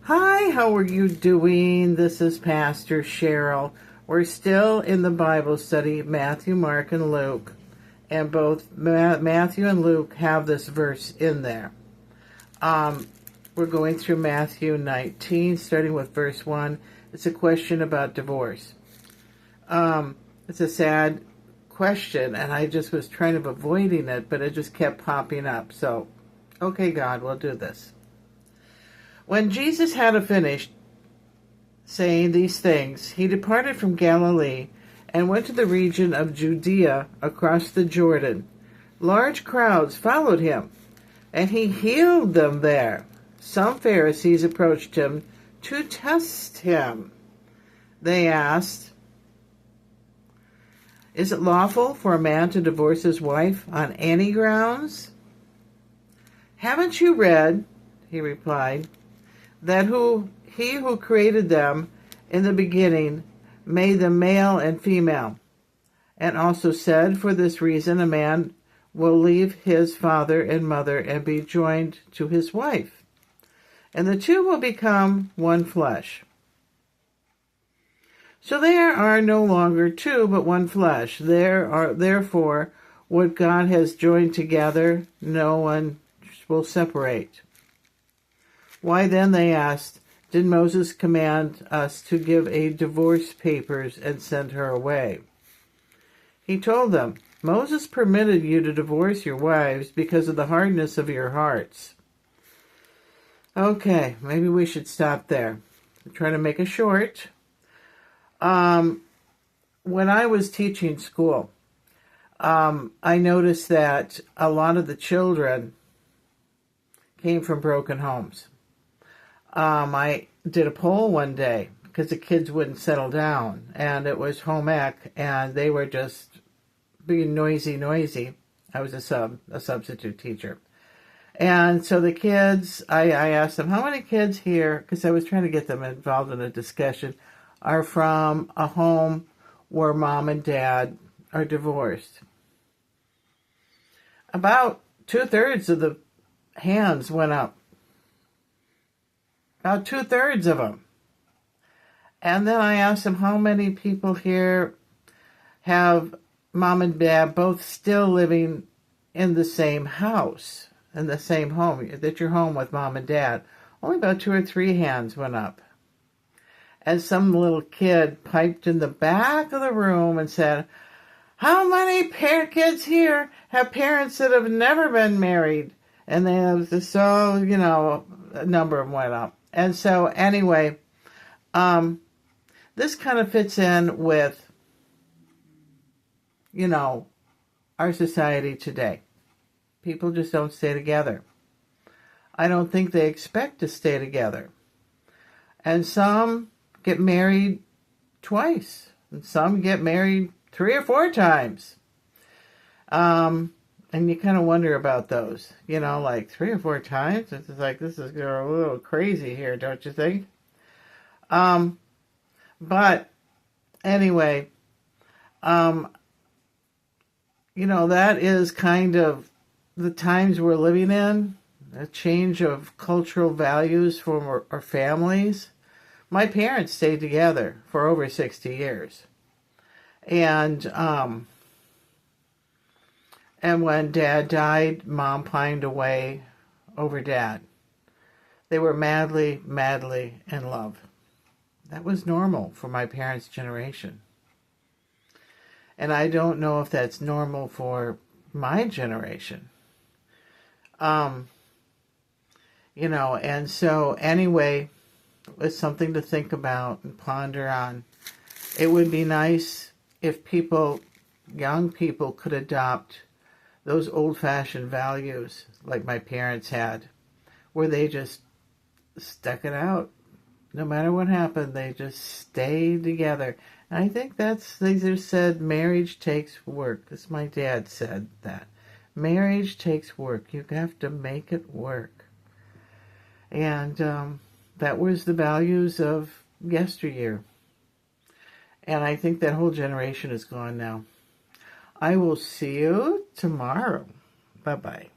Hi, how are you doing? This is Pastor Cheryl. We're still in the Bible study, Matthew, Mark, and Luke. And both Matthew and Luke have this verse in there. We're going through Matthew 19, starting with verse 1. It's a question about divorce. It's a sad question, and I just was trying to avoiding it, but it just kept popping up. So, okay, God, we'll do this. When Jesus had finished saying these things, he departed from Galilee and went to the region of Judea across the Jordan. Large crowds followed him, and he healed them there. Some Pharisees approached him to test him. They asked, "Is it lawful for a man to divorce his wife on any grounds?" "Haven't you read," he replied, "that he who created them in the beginning made them male and female, and also said, for this reason a man will leave his father and mother and be joined to his wife, and the two will become one flesh. So there are no longer two, but one flesh. Therefore, what God has joined together, no one will separate." "Why then," they asked, "did Moses command us to give a divorce papers and send her away?" He told them, "Moses permitted you to divorce your wives because of the hardness of your hearts." Okay, maybe we should stop there. I'm trying to make it short. When I was teaching school, I noticed that a lot of the children came from broken homes. I did a poll one day because the kids wouldn't settle down, and it was home ec, and they were just being noisy. I was a substitute teacher. And so the kids, I asked them, how many kids here, because I was trying to get them involved in a discussion, are from a home where mom and dad are divorced? About 2/3 of the hands went up. About 2/3 of them. And then I asked them, how many people here have mom and dad both still living in the same house, in the same home, that you're home with mom and dad? Only about 2 or 3 hands went up. And some little kid piped in the back of the room and said, how many kids here have parents that have never been married? And they have so, a number of them went up. And so anyway, this kind of fits in with, our society today. People just don't stay together. I don't think they expect to stay together. And some get married twice, and some get married 3 or 4 times. And you kind of wonder about those, like 3 or 4 times. It's like, this is a little crazy here, don't you think? But anyway, that is kind of the times we're living in, a change of cultural values for our families. My parents stayed together for over 60 years. And when Dad died, Mom pined away over Dad. They were madly, madly in love. That was normal for my parents' generation. And I don't know if that's normal for my generation. And so anyway, it's something to think about and ponder on. It would be nice if young people could adopt those old-fashioned values like my parents had, where they just stuck it out. No matter what happened, they just stayed together. And I think they just said marriage takes work. This my dad said that. Marriage takes work. You have to make it work. And that was the values of yesteryear. And I think that whole generation is gone now. I will see you tomorrow. Bye-bye.